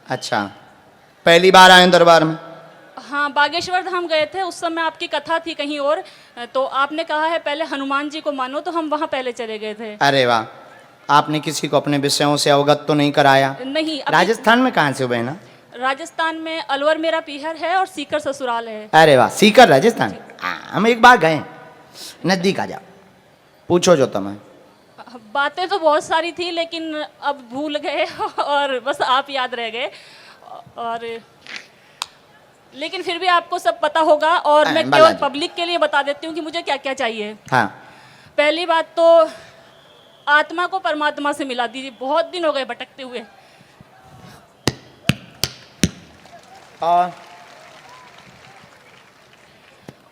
अच्छा, पहली बार आए दरबार में? हाँ, बागेश्वर धाम गए थे, उस समय आपकी कथा थी कहीं और, तो आपने कहा है पहले हनुमान जी को मानो, तो हम वहाँ पहले चले गए थे। अरे वाह, आपने किसी को अपने विषयों से अवगत तो नहीं कराया? नहीं। राजस्थान में कहाँ से हो बहना? राजस्थान में अलवर मेरा पीहर है और सीकर ससुराल है। अरे वाह, सीकर राजस्थान। हम एक बार गए, नजदीक आ जाओ, पूछो जो तुम्हें। बातें तो बहुत सारी थी लेकिन अब भूल गए और बस आप याद रह गए, और लेकिन फिर भी आपको सब पता होगा, और मैं केवल पब्लिक के लिए बता देती हूँ कि मुझे क्या क्या चाहिए। हाँ। पहली बात तो आत्मा को परमात्मा से मिला दीजिए, बहुत दिन हो गए भटकते हुए।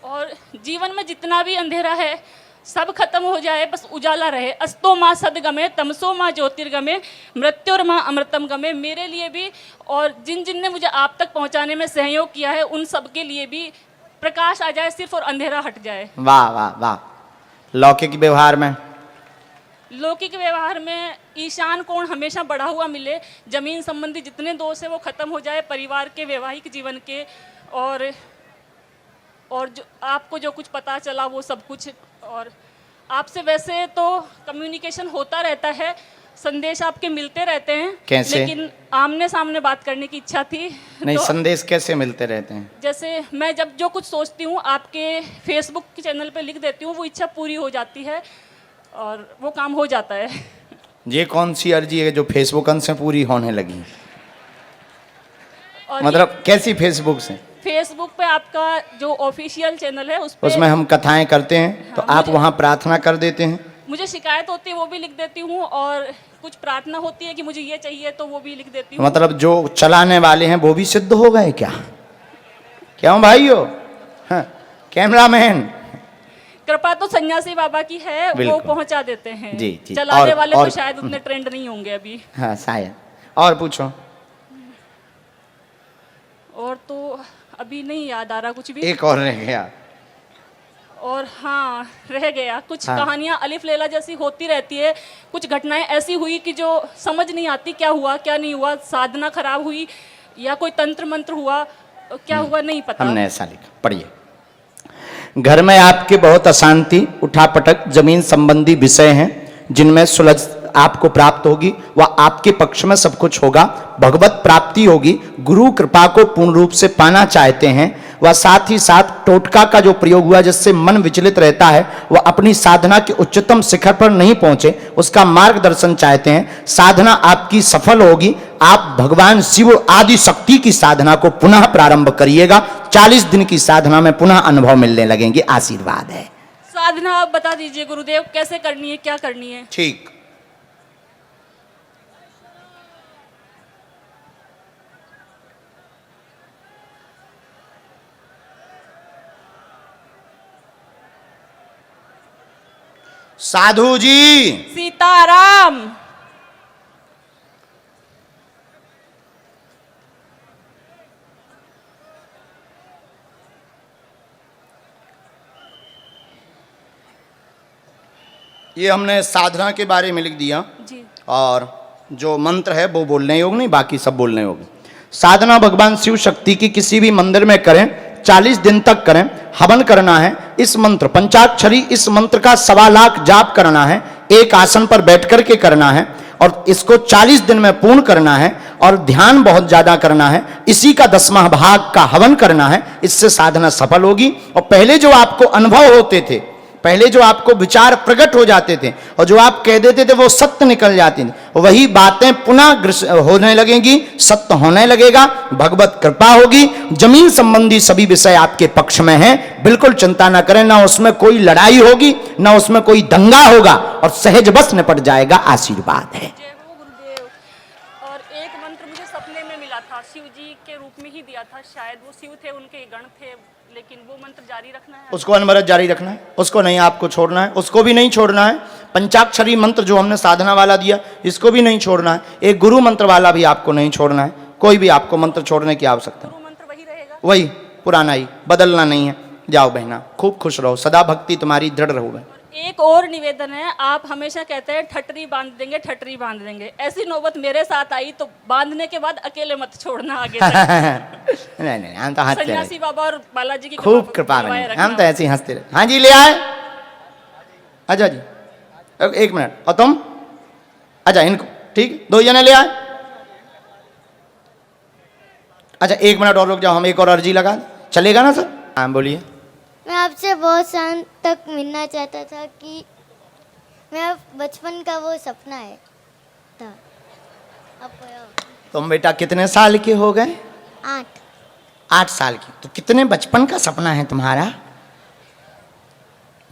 और जीवन में जितना भी अंधेरा है सब खत्म हो जाए, बस उजाला रहे। अस्तो माँ सदगमे तमसो माँ ज्योतिर्गमे मृत्युर माँ अमृतम गमे। मेरे लिए भी और जिन जिन ने मुझे आप तक पहुंचाने में सहयोग किया है उन सब के लिए भी प्रकाश आ जाए सिर्फ, और अंधेरा हट जाए। वाह वाह वाह। लौकिक व्यवहार में? लौकिक व्यवहार में ईशान कोण हमेशा बढ़ा हुआ मिले, जमीन संबंधी जितने दोष है वो खत्म हो जाए, परिवार के वैवाहिक जीवन के, और जो आपको जो कुछ पता चला वो सब कुछ। और आपसे वैसे तो कम्युनिकेशन होता रहता है, संदेश आपके मिलते रहते हैं। कैसे? लेकिन आमने सामने बात करने की इच्छा थी। नहीं, तो संदेश कैसे मिलते रहते हैं? जैसे मैं जब जो कुछ सोचती हूँ आपके फेसबुक के चैनल पे लिख देती हूँ, वो इच्छा पूरी हो जाती है और वो काम हो जाता है। ये कौन सी अर्जी है जो फेसबुक से पूरी होने लगी? और मतलब कैसी फेसबुक से? फेसबुक पे आपका जो ऑफिशियल चैनल है उसमें हम कथाएं करते हैं, तो आप वहाँ प्रार्थना कर देते हैं? मुझे शिकायत होती है वो भी लिख देती हूँ, और कुछ प्रार्थना होती है कि मुझे ये चाहिए तो वो भी लिख देती हूँ। मतलब जो चलाने वाले हैं वो भी सिद्ध हो गए क्या? क्यों भाइयों? हाँ, कैमरामैन। कृपा तो सन्यासी बाबा की है, वो पहुंचा देते हैं। जी जी। चलाने वाले तो शायद उतने ट्रेंड नहीं होंगे अभी। हाँ शायद। और पूछो। और तो अभी नहीं याद आ रहा कुछ भी। एक और रह गया। और हाँ, रह गया कुछ। हाँ। कहानियां अलिफ लैला जैसी होती रहती है, कुछ घटनाएं ऐसी हुई कि जो समझ नहीं आती क्या हुआ क्या नहीं हुआ, साधना खराब हुई या कोई तंत्र मंत्र हुआ, क्या हुआ नहीं पता। हमने ऐसा लिखा, पढ़िए। घर में आपके बहुत अशांति, उठापटक, जमीन संबंधी विषय हैं जिनमें सुलझ आपको प्राप्त होगी, वह आपके पक्ष में सब कुछ होगा। भगवत प्राप्ति होगी, गुरु कृपा को पूर्ण रूप से पाना चाहते हैं। वह साथ ही साथ टोटका का जो प्रयोग हुआ जिससे मन विचलित रहता है, वह अपनी साधना के उच्चतम शिखर पर नहीं पहुंचे, उसका मार्गदर्शन चाहते हैं। साधना आपकी सफल होगी। आप भगवान शिव आदि शक्ति की साधना को पुनः प्रारंभ करिएगा। 40 दिन की साधना में पुनः अनुभव मिलने लगेंगे। आशीर्वाद है। साधना आप बता दीजिए गुरुदेव, कैसे करनी है, क्या करनी है? ठीक। साधु जी सीताराम। ये हमने साधना के बारे में लिख दिया जी। और जो मंत्र है वो बोलने योग नहीं, बाकी सब बोलने योग। साधना भगवान शिव शक्ति की किसी भी मंदिर में करें, 40 दिन तक करें। हवन करना है। इस मंत्र पंचाक्षरी, इस मंत्र का 1.25 लाख जाप करना है। एक आसन पर बैठ करके करना है और इसको 40 दिन में पूर्ण करना है, और ध्यान बहुत ज्यादा करना है। इसी का 10वां भाग का हवन करना है। इससे साधना सफल होगी। और पहले जो आपको अनुभव होते थे, पहले जो आपको विचार प्रकट हो जाते थे और जो आप कह देते थे वो सत्य निकल जाती थी, वही बातें पुनः होने लगेंगी, सत्य होने लगेगा। भगवत कृपा होगी। जमीन संबंधी सभी विषय आपके पक्ष में हैं, बिल्कुल चिंता ना करें। ना उसमें कोई लड़ाई होगी, ना उसमें कोई दंगा होगा, और सहज बस निपट जाएगा। आशीर्वाद है। जय हो गुरुदेव। और एक मंत्र मुझे सपने में मिला था, शिव जी के रूप में ही दिया था, शायद वो शिव थे, उनके गण थे, लेकिन वो मंत्र जारी रखना है। उसको अनवरत जारी रखना है, उसको नहीं आपको छोड़ना है, उसको भी नहीं छोड़ना है। पंचाक्षरी मंत्र जो हमने साधना वाला दिया, इसको भी नहीं छोड़ना है। एक गुरु मंत्र वाला भी आपको नहीं छोड़ना है। कोई भी आपको मंत्र छोड़ने की आवश्यकता नहीं। गुरु मंत्र वही रहेगा, वही पुराना ही, बदलना नहीं है। जाओ बहना, खूब खुश रहो, सदा भक्ति तुम्हारी दृढ़ रहो। एक और निवेदन है, आप हमेशा कहते हैं ठटरी बांध देंगे, ठटरी बांध देंगे। ऐसी नौबत मेरे साथ आई तो बांधने के बाद अकेले मत छोड़ना आगे तक। नहीं नहीं, हम तो हंसते रहे, सन्यासी बाबा और बालाजी की खूब कृपा बनवाए बनी, रखना। हम तो ऐसे ही हंसते रहे। हाँ जी, ले आए। अच्छा जी, एक मिनट, और तुम? अच्छा, इनको ठीक, 2 जने ले आए। अच्छा, 1 मिनट और रुक जाओ, हम एक और अर्जी लगा दें। चलेगा ना सर? हाँ बोलिए। मैं आपसे बहुत साल तक मिलना चाहता था कि मेरा बचपन का वो सपना है था। अब तुम बेटा कितने साल के हो गए? 8। 8 साल की। तो कितने बचपन का सपना है तुम्हारा?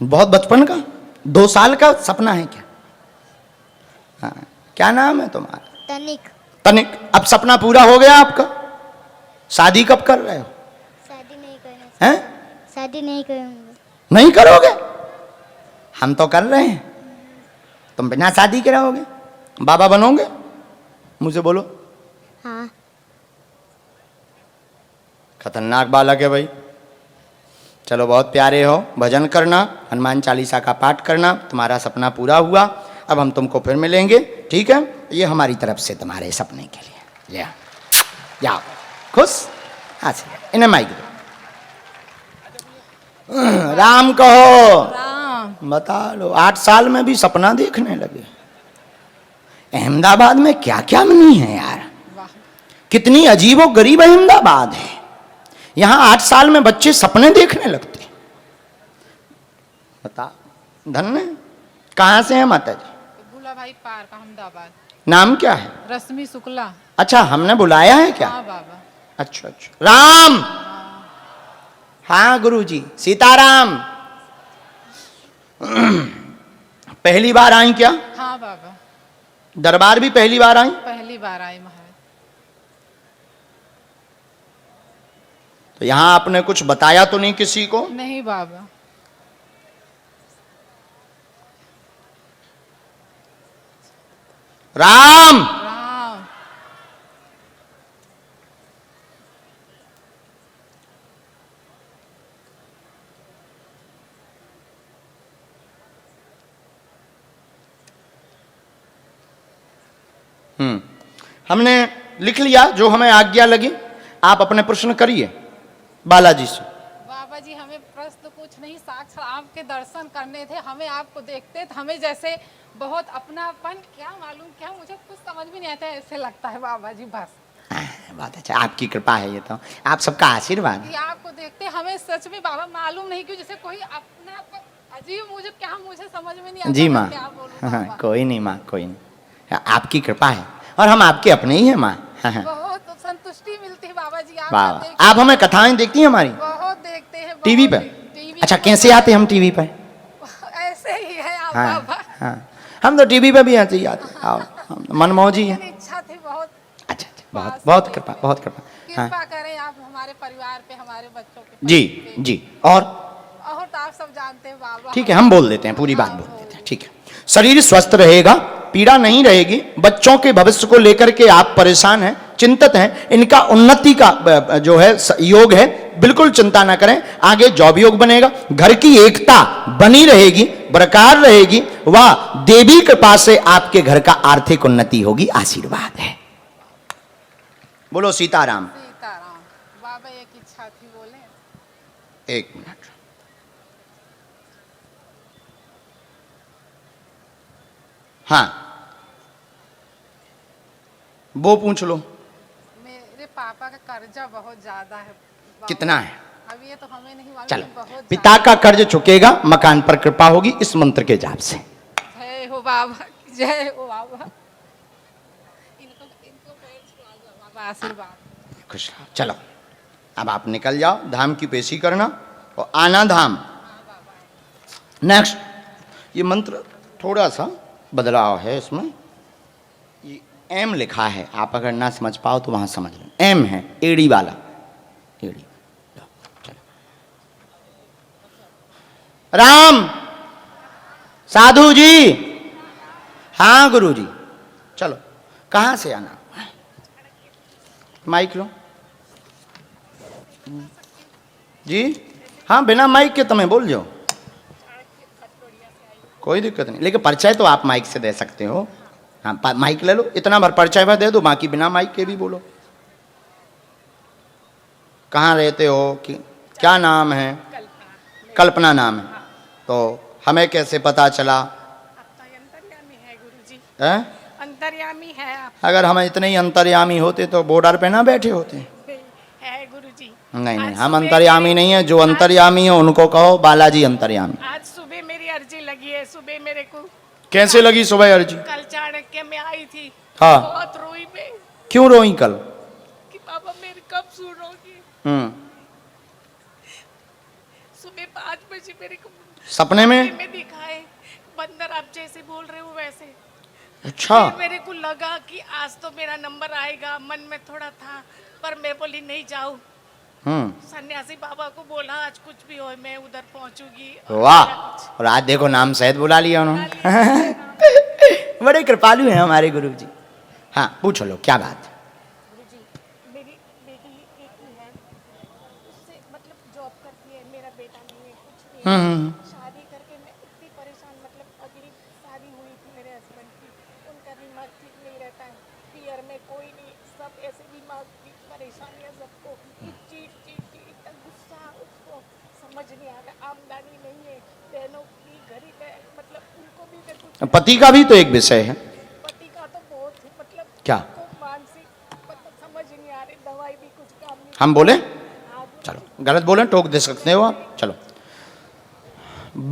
बहुत बचपन का? 2 साल का सपना है क्या? हाँ, क्या नाम है तुम्हारा? तनिक। तनिक। अब सपना पूरा हो गया आपका? शादी कब कर रहे हो? शादी नहीं करना। हैं? शादी नहीं करूँगा। नहीं करोगे? हम तो कर रहे हैं। तुम बिना शादी के रहोगे? बाबा बनोगे? मुझे बोलो। हाँ। खतरनाक बालक है भाई। चलो, बहुत प्यारे हो, भजन करना, हनुमान चालीसा का पाठ करना, तुम्हारा सपना पूरा हुआ। अब हम तुमको फिर मिलेंगे, ठीक है? ये हमारी तरफ से तुम्हारे सपने के लिए। ले आओ, जाओ, खुश? हाँ, इन्हें माइक दो। राम कहो। राम। बता लो, 8 साल में भी सपना देखने लगे। अहमदाबाद में क्या क्या नहीं है यार, कितनी अजीबो गरीब अहमदाबाद है। यहाँ 8 साल में बच्चे सपने देखने लगते। बता, धन्य। कहाँ से है माता जी? भूला भाई पार्क अहमदाबाद। नाम क्या है? रश्मि शुक्ला। अच्छा, हमने बुलाया है क्या? हाँ बाबा। अच्छा अच्छा। राम। हाँ गुरुजी, सीताराम। पहली बार आई क्या? हाँ बाबा, दरबार भी पहली बार आई? पहली बार आई महाराज। तो यहाँ आपने कुछ बताया तो नहीं किसी को? नहीं बाबा। राम। राम। हमने लिख लिया जो हमें आज्ञा लगी। आप अपने प्रश्न करिए बालाजी से। बाबा जी, हमें प्रश्न कुछ नहीं, साक्षात आपके दर्शन करने थे। हमें आपको देखते थे, हमें जैसे बहुत अपनापन, क्या मालूम क्या, मुझे कुछ समझ भी नहीं आता, ऐसे लगता है बाबा जी। बस बहुत अच्छा, आपकी कृपा है, ये तो आप सबका आशीर्वाद है। कि आपको देखते हमें सच में बाबा मालूम नहीं क्यों, जैसे कोई अपना अजीब, मुझे क्या, मुझे समझ में नहीं आता। जी माँ। क्या बोलूं बाबा। कोई नहीं माँ, कोई नहीं, आपकी कृपा है और हम आपके अपने ही हैं माँ। बहुत संतुष्टि मिलती है बाबा जी। वाह, आप हमें कथाएं देखती हैं हमारी? बहुत देखते हैं टीवी पे? अच्छा, कैसे आते हम टीवी पे? ऐसे ही है आप हाँ बाबा। हाँ, हम तो टीवी पे भी ऐसे ही आते। आओ, मनमौजी है। इच्छा थी बहुत। अच्छा अच्छा, बहुत बहुत कृपा, बहुत कृपा। हाँ कृपा करें आप हमारे परिवार पे, हमारे बच्चों पे। जी जी। और तो आप सब जानते हैं बाबा। ठीक है, हम बोल देते हैं, पूरी बात बोल देते हैं, ठीक है। शरीर स्वस्थ रहेगा, पीड़ा नहीं रहेगी। बच्चों के भविष्य को लेकर के आप परेशान हैं, चिंतित हैं, इनका उन्नति का जो है योग है, बिल्कुल चिंता ना करें। आगे जॉब योग बनेगा, घर की एकता बनी रहेगी, बरकरार रहेगी। वह देवी कृपा से आपके घर का आर्थिक उन्नति होगी। आशीर्वाद है। बोलो सीताराम। सीताराम। बाबा एक इच्छा थी, बोले। 1 मिनट। हाँ, वो पूछ लो। मेरे पापा का कर्जा बहुत ज्यादा है बाबा। कितना है? अब ये तो हमें नहीं मालूम। चलो, बहुत पिता का कर्ज चुकेगा, मकान पर कृपा होगी इस मंत्र के जाप से। जय हो बाबा, जय हो बाबा। इनको पैर छुआ दो बाबा, आशीर्वाद। खुश रहो। चलो, अब आप निकल जाओ, धाम की पेशी करना और आना धाम। नेक्स्ट, ये मंत्र थोड़ा सा बदलाव है इसमें। ये एम लिखा है, आप अगर ना समझ पाओ तो वहां समझ लो। एम है, एड़ी वाला, एड़ी। चलो, राम। साधु जी। हाँ गुरु जी। चलो, कहाँ से आना? माइक लो जी। हाँ, बिना माइक के तुम्हें बोल जाओ। कोई दिक्कत नहीं, लेकिन परिचय तो आप माइक से दे सकते हो। हाँ, माइक ले लो, इतना भर परिचय भर दे दो, बाकी बिना माइक के भी बोलो। कहाँ रहते हो कि क्या नाम है? कल्पना नाम है। तो हमें कैसे पता चला? अंतर्यामी है गुरुजी, है? अंतर्यामी है आप। अगर हम इतने ही अंतर्यामी होते तो बॉर्डर पे ना बैठे होते। है गुरुजी। नहीं नहीं, आज हम सुबह अंतर्यामी नहीं है। जो अंतर्यामी है उनको कहो बालाजी अंतर्यामी। आज सुबह मेरी अर्जी लगी है, सुबह मेरे को कैसे लगी सुबह अर्जी? कल चाणक्य में आई थी। हाँ। बहुत रोई मैं क्यों रोई कल? कि बाबा मेरी कब सुनोगी। सुबह 5 बजे मेरे को सपने में? में दिखा है बंदर, आप जैसे बोल रहे हो वैसे। अच्छा। फिर मेरे को लगा कि आज तो मेरा नंबर आएगा, मन में थोड़ा था, पर मैं बोली नहीं जाऊं। सन्यासी बाबा को बोला आज कुछ भी हो मैं उधर पहुंचूंगी। वाह, और आज देखो नाम सहित बुला लिया उन्होंने। बड़े कृपालु हैं हमारे गुरु जी। हाँ पूछो लो, क्या बात? गुरुजी, मेरी बेटी एक ही है, उससे मतलब जॉब करती है, मेरा बेटा नहीं है, कुछ नहीं है। शादी करके मैं इतनी परेशान, मतलब अगली शादी हुई थी मेरे हस्बैंड की, उनका दिमाग ठीक नहीं रहता है, पियर में कोई नहीं, सब ऐसे दिमाग की परेशानियाँ सबको, चीट चीट चीट, इतना गुस्सा, उसको समझ नहीं आ रहा, आमदनी नहीं है, बहनों की गरीब है, मतलब उनको भी मैं कुछ, पति का भी तो एक विषय है। पति का तो बहुत है, मतलब क्या? उनको मानसिक मतलब समझ नहीं आ रही, दवाई भी कुछ काम नहीं। हम बोले? चलो, गलत बोले टोक दे सकते हो आप। चलो,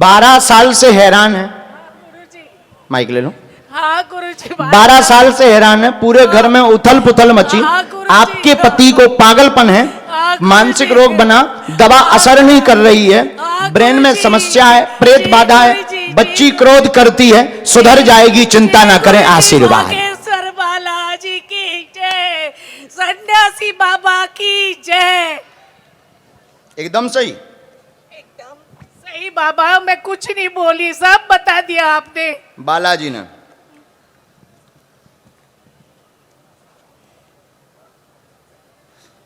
12 साल से हैरान है। गुरुजी, माइक ले लो। हाँ गुरुजी, 12 साल से हैरान है, पूरे घर में उथल पुथल मची। हाँ, गुरुजी। आपके पति को पागलपन है, हाँ, गुरुजी। मानसिक रोग बना, दवा असर नहीं कर रही है, हाँ, ब्रेन में गुरुजी। समस्या है, प्रेत जी, बाधा है, गुरुजी, जी। बच्ची क्रोध करती है, सुधर जाएगी, चिंता ना करें, आशीर्वाद। नागेश्वर बालाजी की जय, सन्यासी बाबा की जय। एकदम सही। एकदम सही बाबा, मैं कुछ नहीं बोली, सब बता दिया आपने। बालाजी ने।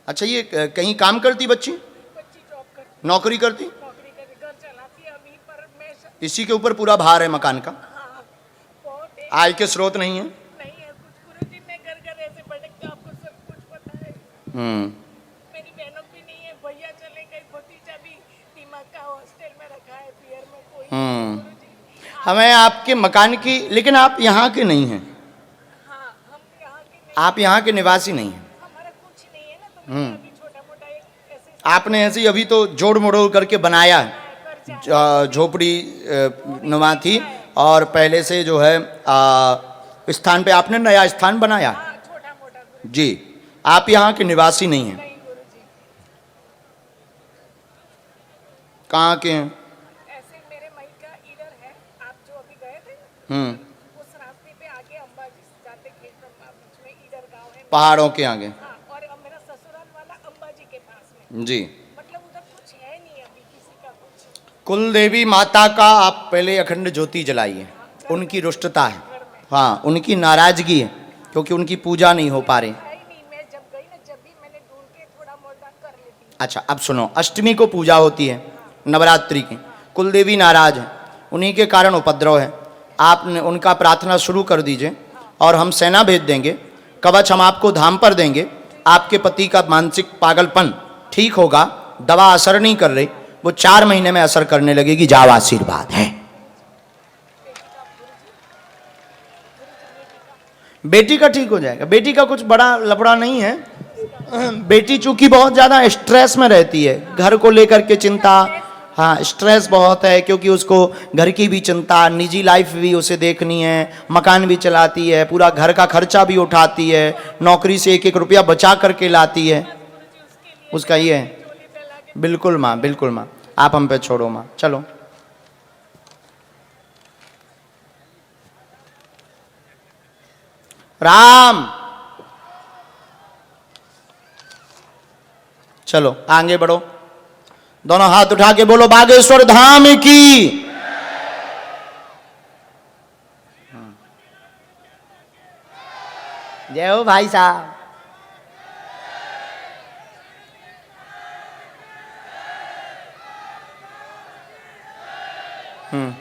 अच्छा, ये कहीं काम करती बच्ची? बच्ची जॉब करती, नौकरी करती? नौकरी करती, घर चलाती है अभी, पर मैं इसी के ऊपर पूरा भार है मकान का। हाँ, बहुत है, आय के स्रोत नहीं है। नहीं है कुछ गुरुजी, मैं घर घर ऐसे भटकता, आपको सब कुछ पता है। हम्म। मेरी बहनों भी नहीं है, भैया चले गए, भतीजा भी दिमाग का हॉस्टल में रखा है, पियर में कोई नहीं। गुरुजी, हमें आपके मकान की, लेकिन आप यहाँ के नहीं हैं, हाँ हम यहाँ के नहीं, आप यहाँ के निवासी नहीं हैं। हमारा कुछ नहीं है ना, तो मैं अभी छोटा मोटा एक ऐसे आपने ऐसे ही अभी तो जोड़ मड़ोड़ करके बनाया है। झोपड़ी नुमा थी, और पहले से जो है स्थान पे आपने नया स्थान बनाया। छोटा मोटा गुरु जी, आप यहाँ के निवासी नहीं हैं। नहीं गुरुजी, कहाँ के हैं? ऐसे मेरे मई का इधर है, आप जो अभी गए थे ना, उस रास्ते पे आगे अंबाजी जाते खेत बीच में इधर गांव है। पहाड़ों के आगे। हाँ, और अब मेरा ससुराल वाला अंबाजी के पास में, जी। मतलब उधर कुछ है नहीं अभी किसी का कुछ। कुल देवी माता का आप पहले अखंड ज्योति जलाइए। उनकी रुष्टता है, हाँ, उनकी नाराजगी है, क्योंकि उनकी पूजा नहीं हो पा रही। है ही नहीं, मैं जब गई ना, जब भी मैंने ढूंढ के थोड़ा मोटा कर लेती। अच्छा, अब सुनो, अष्टमी को पूजा होती है, नवरात्रि की। कुल देवी नाराज है, उन्हीं के कारण उपद्रव है। आपने उनका प्रार्थना शुरू कर दीजिए, और हम सेना भेज देंगे, कवच हम आपको धाम पर देंगे। आपके पति का मानसिक पागलपन ठीक होगा, दवा असर नहीं कर रही, वो 4 महीने में असर करने लगेगी। जाओ, आशीर्वाद है। बेटी का ठीक हो जाएगा, बेटी का कुछ बड़ा लफड़ा नहीं है। बेटी चूंकि बहुत ज़्यादा स्ट्रेस में रहती है, घर को लेकर के चिंता, हाँ, स्ट्रेस बहुत है, क्योंकि उसको घर की भी चिंता, निजी लाइफ भी उसे देखनी है, मकान भी चलाती है, पूरा घर का खर्चा भी उठाती है, नौकरी से 1-1 रुपया बचा करके लाती है। उसका ये है। बिल्कुल माँ, बिल्कुल माँ, आप हम पे छोड़ो माँ। चलो, राम, चलो आगे बढ़ो, दोनों हाथ उठा के बोलो बागेश्वर धाम की। जय हो भाई साहब। हम्म।